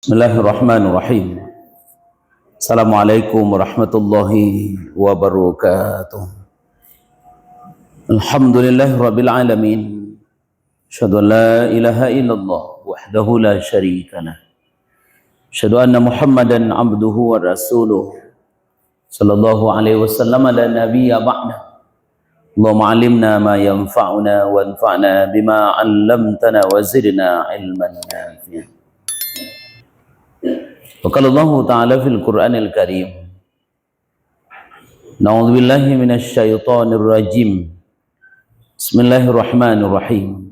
Bismillahirrahmanirrahim. Assalamualaikum warahmatullahi wabarakatuh. Alhamdulillahirabbil alamin. Asyhadu an la ilaha illallah wahdahu la syarika lah. Asyhadu anna Muhammadan abduhu wa rasuluh. Sallallahu alaihi wasallam la nabiyya ba'da. Allahumma 'allimna ma yanfa'una wanfa'na bima 'allamtana wa zidna 'ilman nafi'an. Qala Allah Ta'ala fil Qur'anil Karim. Na'udzu billahi minasy syaithanir rajim. Bismillahirrahmanirrahim.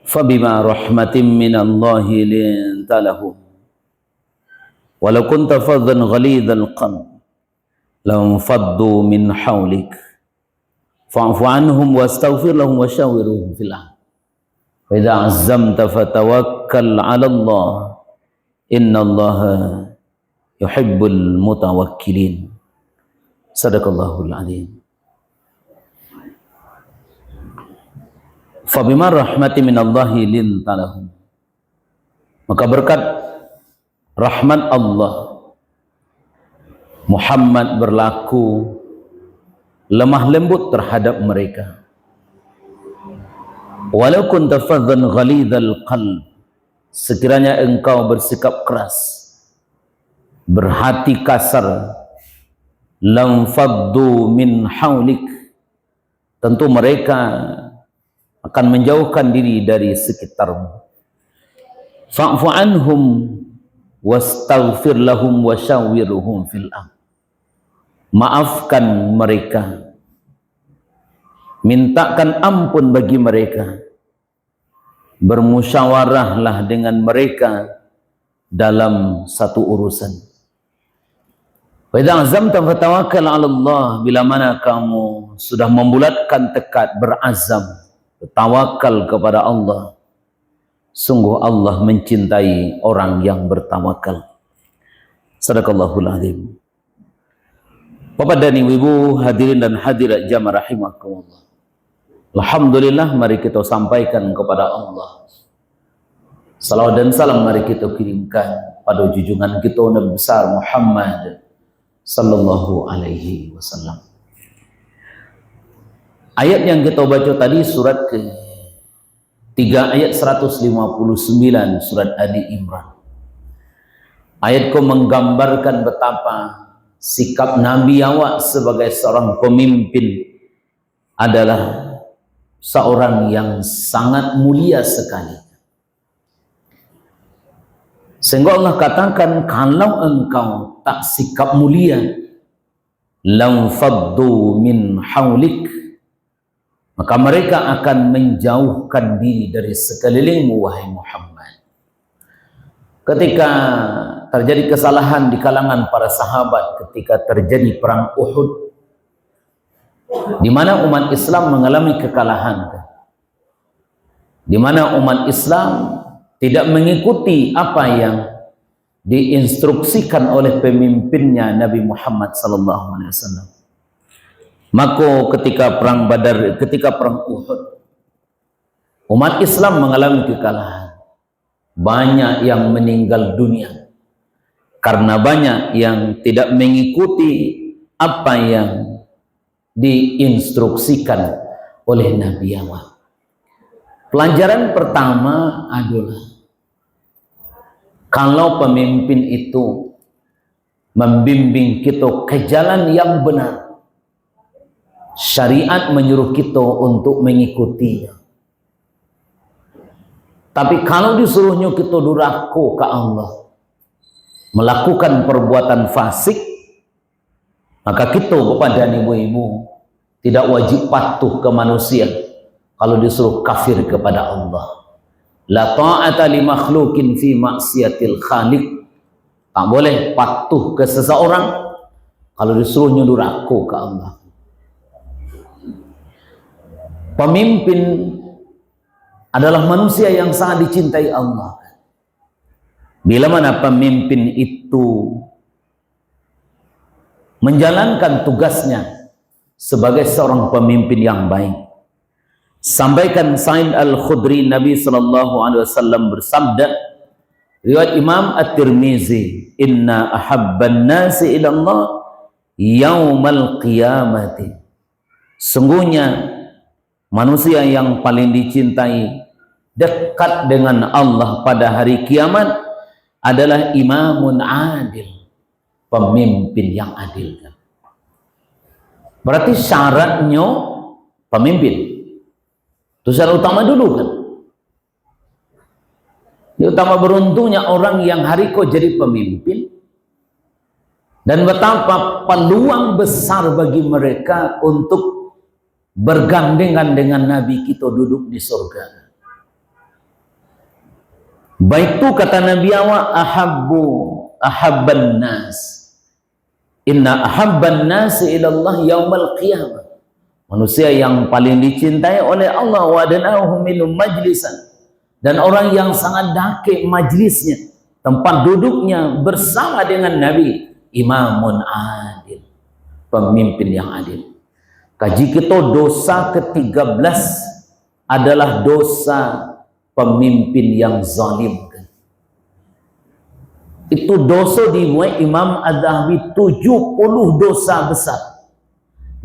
Fabima rahmatin minallahi linta lahum. Walau kunta faddan ghalidhal qalb lam faddu min hawlik. Fa'fu anhum wastaghfir lahum wa shawirhum fil amr. Fa idza 'azzamta fatawakkal 'ala Allah. Innallaha yuhibbul mutawakkilin. Sadaqallahul azim. Fabima rahmati minallahi linta lahum. Maka berkat rahmat Allah, Muhammad berlaku lemah lembut terhadap mereka. Walau kunta faddan ghalidhal qalb, sekiranya engkau bersikap keras, berhati kasar, lam faddu min haulik, tentu mereka akan menjauhkan diri dari sekitarmu. Fa'fu anhum wastaghfir lahum wa syawirhum fil amr. Maafkan mereka, mintakan ampun bagi mereka, bermusyawarahlah dengan mereka dalam satu urusan. Wa idza azamta fatawakkal 'ala Allah, bila mana kamu sudah membulatkan tekad, berazam, bertawakal kepada Allah, sungguh Allah mencintai orang yang bertawakal. Sadaqallahul azim. Bapak dan Ibu hadirin dan hadirat jamaah rahimakumullah. Alhamdulillah, mari kita sampaikan kepada Allah salawat dan salam, mari kita kirimkan pada junjungan kita Nabi besar Muhammad sallallahu alaihi wasallam. Ayat yang kita baca tadi surat ke-3 ayat 159 surat Ali Imran. Ayatku menggambarkan betapa sikap Nabi awak sebagai seorang pemimpin adalah seorang yang sangat mulia sekali. Sehingga Allah katakan, kalau engkau tak sikap mulia, lam faddu min haulik, maka mereka akan menjauhkan diri dari sekelilingmu, wahai Muhammad. Ketika terjadi kesalahan di kalangan para sahabat, ketika terjadi perang Uhud, di mana umat Islam mengalami kekalahan, di mana umat Islam tidak mengikuti apa yang diinstruksikan oleh pemimpinnya Nabi Muhammad SAW. Maka ketika perang Badar, ketika perang Uhud, umat Islam mengalami kekalahan. Banyak yang meninggal dunia karena banyak yang tidak mengikuti apa yang diinstruksikan oleh Nabi awal. Pelajaran pertama adalah, kalau pemimpin itu membimbing kita ke jalan yang benar, syariat menyuruh kita untuk mengikutinya. Tapi kalau disuruhnya kita durhaka ke Allah, melakukan perbuatan fasik, maka kita kepada ibu-ibu tidak wajib patuh ke manusia kalau disuruh kafir kepada Allah. La ta'ata li makhlukin fi maksiatil khaliq. Tak boleh patuh ke seseorang kalau disuruh durhaka ke Allah. Pemimpin adalah manusia yang sangat dicintai Allah. Bila mana pemimpin itu menjalankan tugasnya sebagai seorang pemimpin yang baik. Sampaikan Sa'id Al-Khudri, Nabi SAW bersabda, Riwayat Imam At-Tirmizi, inna ahabban nasi ila Allah yaumal qiyamati. Sungguhnya manusia yang paling dicintai dekat dengan Allah pada hari kiamat adalah imamun adil, pemimpin yang adil. Berarti syaratnya pemimpin itu syarat utama dulu kan. Yang utama beruntungnya orang yang hari kau jadi pemimpin, dan betapa peluang besar bagi mereka untuk bergandengan dengan Nabi kita duduk di surga. Baik itu kata Nabi awak, ahabban nas, inna ahabban nasi ilallah yaumal qiyamah. Manusia yang paling dicintai oleh Allah, wa adanahum minum majlisan, dan orang yang sangat dakik majlisnya, tempat duduknya bersama dengan Nabi, imamun adil, pemimpin yang adil. Kaji kita dosa ke-13 adalah dosa pemimpin yang zalim. Itu dosa dibuat Imam Az-Zahabi 70 dosa besar.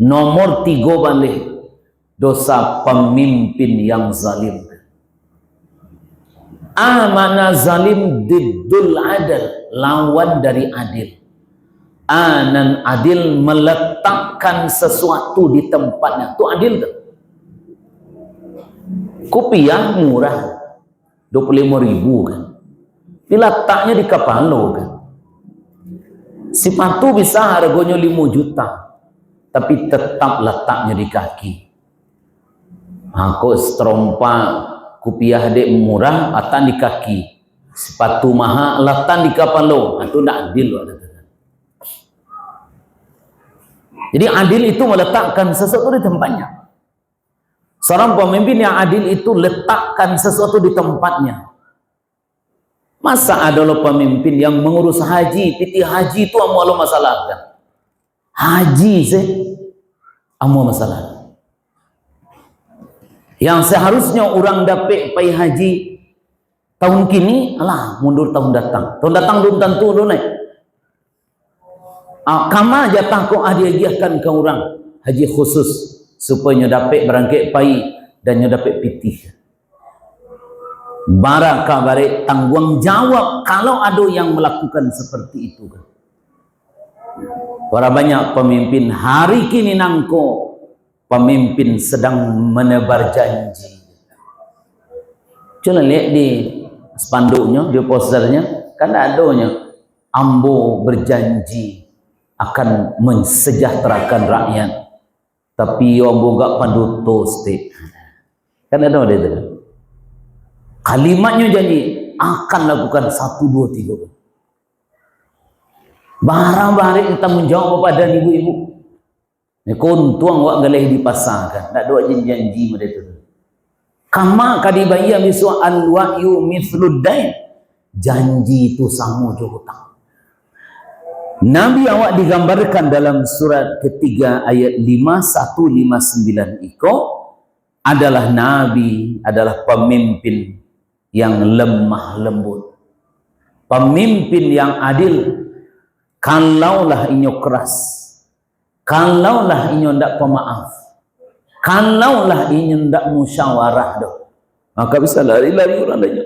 Nomor 3 balik dosa pemimpin yang zalim. Mana zalim diddul adil, lawan dari adil. Anan adil, meletakkan sesuatu di tempatnya. Itu adil tuh. Kopiah murah 25.000 kan, diletaknya di kepala kan. Sepatu bisa harganya 5 juta, tapi tetap letaknya di kaki. Aku setrompa kopiah dek murah atan di kaki, sepatu mahal letak di kepala, itu tidak adil. Jadi adil itu meletakkan sesuatu di tempatnya. Seorang pemimpin yang adil itu letakkan sesuatu di tempatnya. Masa adalah pemimpin yang mengurus haji, piti haji itu amu masalah kan? Haji sih amu masalah. Yang seharusnya orang dapat pai haji tahun kini, alah mundur tahun datang. Tahun datang belum tentu dulu naik. Kama jatah kau hadiahkan ke orang haji khusus supaya dapat berangkat pai dan dapat pitih. Barakah barik tanggung jawab kalau ada yang melakukan seperti itu. Para banyak pemimpin hari kini nangko pemimpin sedang menebar janji. Coba lihat di spanduknya, di posternya, kan adanya ambo berjanji akan mensejahterakan rakyat, tapi ambo gak panduto state. Kan ada itu. Kalimatnya janji akan lakukan 1, 2, 3. Barang-barang kita menjawab pada ibu-ibu. Ini kontuang wak galih dipasangkan. Tak ada janji mereka itu. Kama kadibaya miswa al-wa'yu mithluddain. Janji itu sama juga hutang. Nabi awak digambarkan dalam surat ketiga ayat 5159 iko adalah Nabi, adalah pemimpin yang lemah lembut, pemimpin yang adil. Kalaulah inyo keras, kalaulah inyo ndak pemaaf, kalaulah inyo ndak musyawarah doh, maka bisa lari-lari orang lain.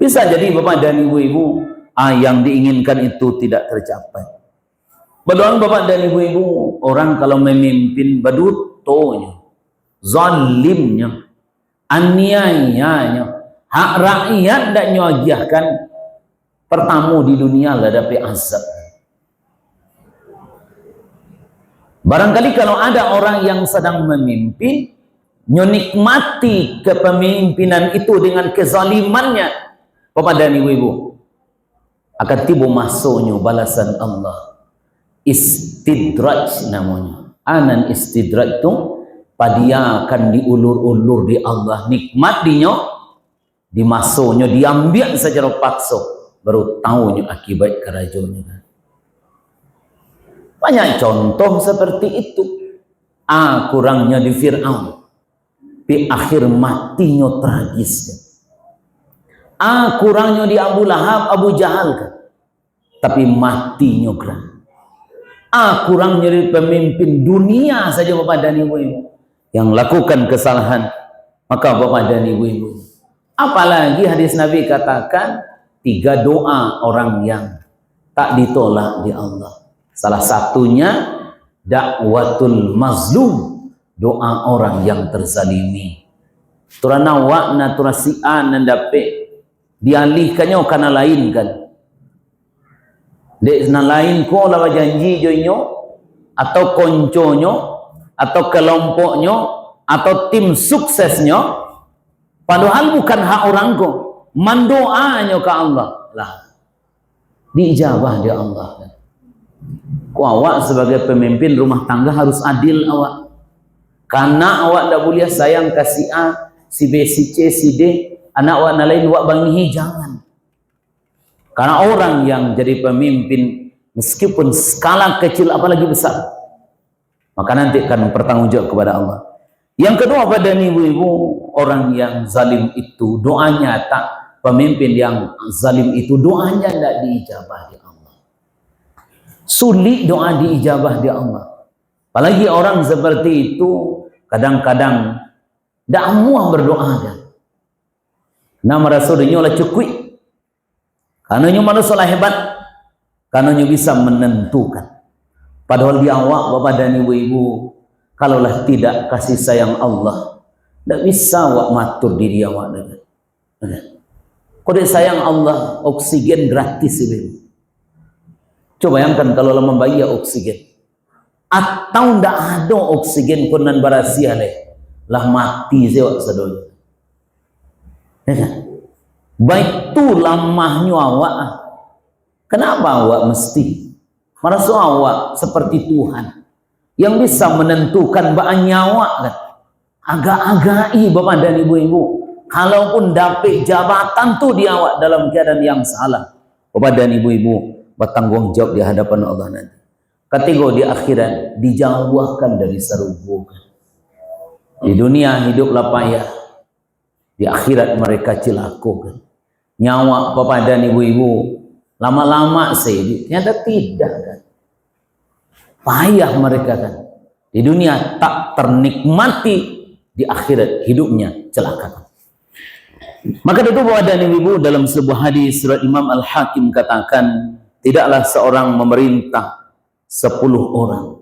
Bisa jadi bapak dan ibu-ibu yang diinginkan itu tidak tercapai. Padahal bapak dan ibu-ibu, orang kalau memimpin badutonya, zalimnya, aniayanya, hak rakyat tidak nyojahkan, pertama di dunia lah dapat azab. Barangkali kalau ada orang yang sedang memimpin, nyonikmati kepemimpinan itu dengan kezalimannya, bapak dan ibu-ibu, akan tiba masuknya balasan Allah. Istidraj namanya. Anan istidraj itu padia akan diulur-ulur di Allah, nikmat dinyo dimasuknya, diambil secara paksa, baru tahunya akibat kerajaannya. Banyak contoh seperti itu. Kurangnya di Fir'aun, di akhir matinya tragis. kurangnya di Abu Lahab, Abu Jahal kan, tapi mati nyogran. Kurangnya di pemimpin dunia saja Bapak dan Ibu-ibu yang lakukan kesalahan, maka Bapak dan Ibu-ibu, apalagi hadis Nabi katakan 3 doa orang yang tak ditolak di Allah. Salah satunya dakwatul mazlum, doa orang yang terzalimi. Turana wakna turasian nandape dialihkannya karena lain kan. Dek na lain ko lawa janji joinyo atau konconyo atau kelompoknya atau tim suksesnya, padahal bukan hak orang ko, mandoanya ke Allah lah, diijabah dia Allah. Ku awak sebagai pemimpin rumah tangga harus adil awak, karena awak tidak boleh sayang kasih A, si B, si C, si D, anak awak lain awak bangihi, jangan. Karena orang yang jadi pemimpin meskipun skala kecil apalagi besar, maka nanti akan bertanggung jawab kepada Allah. Yang kedua, pada ibu-ibu, orang yang zalim itu doanya tak, pemimpin yang zalim itu doanya tidak diijabah di Allah. Sulit doa diijabah di Allah. Apalagi orang seperti itu kadang-kadang tidak muah berdoa kan. Nama Rasulnya lah cukup. Karena manusia hebat, karena bisa menentukan. Padahal di awak Bapak dan Ibu-ibu, kalaulah tidak kasih sayang Allah, tidak bisa awak matur diri awak dengan. Kode sayang Allah, oksigen gratis ini. Coba bayangkan kalau membayar oksigen, atau tidak ada oksigen konan barasia lah mati sewak sadonya. Ya kan? Baik tu lamahnya awak. Kenapa awak mesti merasa awak seperti Tuhan yang bisa menentukan baan nyawa kan? Agak-agai Bapak dan Ibu-ibu, kalaupun dapat jabatan tu di awak dalam keadaan yang salah, Bapak dan Ibu-ibu bertanggung jawab di hadapan Allah nanti. Ketika di akhirat dijauhkan dari serubukan. Di dunia hiduplah payah, di akhirat mereka celaka kan. Nyawa Bapak dan Ibu-ibu lama-lama sih, ternyata tidak kan. Payah mereka kan. Di dunia tak ternikmati, di akhirat hidupnya celaka kan. Maka itu Bapak dan Ibu, dalam sebuah hadis surat Imam Al-Hakim katakan, tidaklah seorang memerintah 10 orang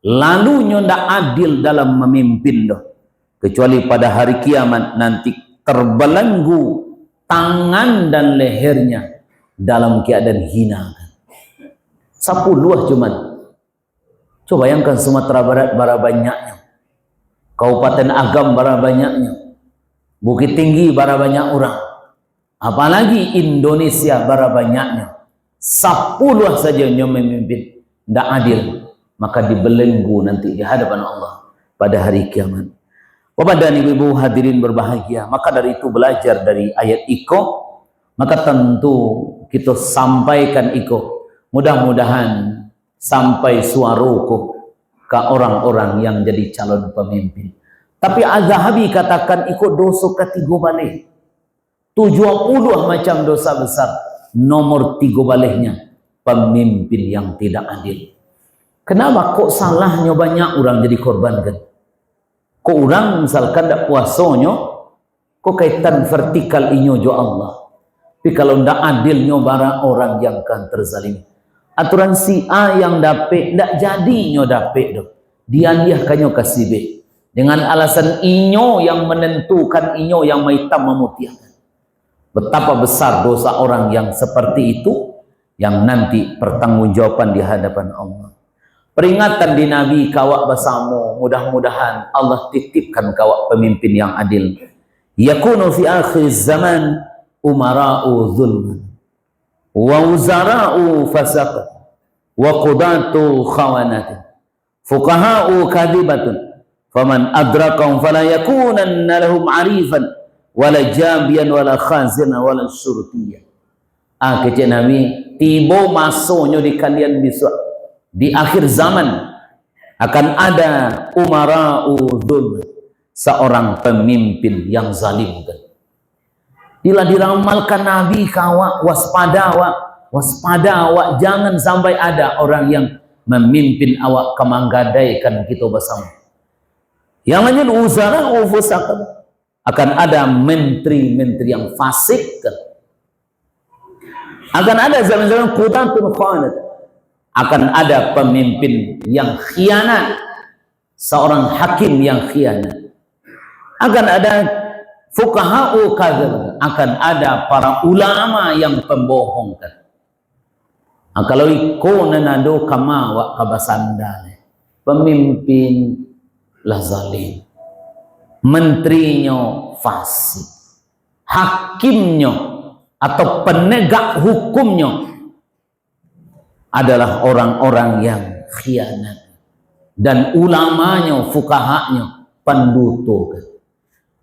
lalu ndak adil dalam memimpin doh, kecuali pada hari kiamat nanti terbelenggu tangan dan lehernya dalam keadaan hina. 10 cuman. Coba bayangkan Sumatera Barat bara banyaknya, Kabupaten Agam bara banyaknya, Bukit Tinggi bara banyak orang, apalagi Indonesia bara banyaknya. 10 saja yang memimpin tidak adil, maka dibelenggu nanti di hadapan Allah pada hari kiamat. Bapak dan Ibu hadirin berbahagia, maka dari itu belajar dari ayat iko, maka tentu kita sampaikan iko, mudah-mudahan sampai suaraku ke orang-orang yang jadi calon pemimpin. Tapi Az-Zahabi katakan iko dosa ketiga balik, 70 macam dosa besar, nomor 3 baliknya pemimpin yang tidak adil. Kenapa kok salahnya banyak orang jadi korban kan? Kok orang misalkan tak puasanya, kok kaitan vertikal inyo jo Allah. Tapi kalau ndak adilnya bara orang yang kan terzalimi. Aturan si A yang dapet ndak jadi nyo dapet doh. Dialihkannya ke si B. Dengan alasan inyo yang menentukan, inyo yang hitam memutihkan. Betapa besar dosa orang yang seperti itu, yang nanti pertanggungjawaban di hadapan Allah. Peringatan di Nabi kawak bersama, mudah-mudahan Allah titipkan kawak pemimpin yang adil. Yakunu fi akhir zaman umara'u zulman wa uzara'u fasaqan wa qudatu khawanatin fuqaha'u kadhibatun faman adrakahum fala yakunanna lahum arifan wala jabian wala khazina wala syurtiyah. Kecik Nabi, tiba masuknya di kalian besok di akhir zaman akan ada umara'u dzulm, seorang pemimpin yang zalim. Bila diramalkan Nabi kawak waspada awak, jangan sampai ada orang yang memimpin awak kemanggadaikan kita bersama. Yang lanjut uzara ufusakan, akan ada menteri-menteri yang fasik, akan ada zaman-zaman qutatun khanat, akan ada pemimpin yang khianat, seorang hakim yang khianat, akan ada fuqaha'u kadzab, akan ada para ulama yang pembohongkan. Kalau ikut nado kama wa kabasandale, pemimpin lah zalim, menterinya fasik, hakimnya atau penegak hukumnya adalah orang-orang yang khianat, dan ulamanya, fuqahanya pendutuk.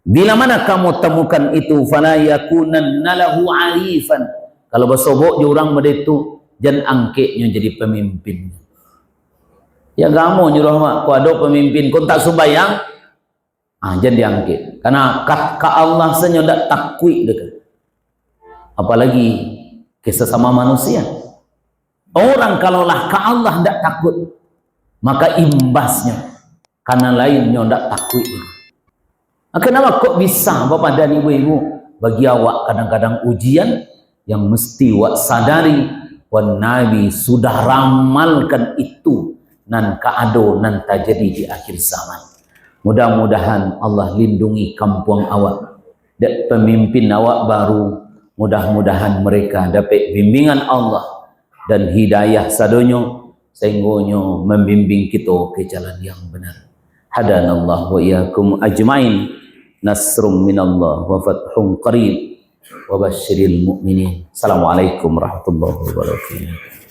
Bila mana kamu temukan itu, fala yakunanna lahu arifan, kalau bersobok di orang begitu, jan angketnya jadi pemimpin. Ya kamu nyuruh mak, ku ada pemimpin, kau tak sembahyang, jan diangket. Karena ka Allah saja tak takwik dekat. Apalagi ke sesama manusia. Orang kalaulah ke Allah tak takut, maka imbasnya karena lainnya tak takwik. Kenapa kok bisa Bapak dan Ibu-ibu, bagi awak kadang-kadang ujian yang mesti awak sadari, Nabi sudah ramalkan itu nan kaado nan terjadi di akhir zaman. Mudah-mudahan Allah lindungi kampung awak dan pemimpin awak baru. Mudah-mudahan mereka dapat bimbingan Allah dan hidayah sadonyo, sehingga membimbing kita ke jalan yang benar. Hadanallah wa iyyakum ajmain. Nasrum minallah wa fathun qarib wa basyiril mu'minin. Assalamualaikum warahmatullahi wabarakatuh.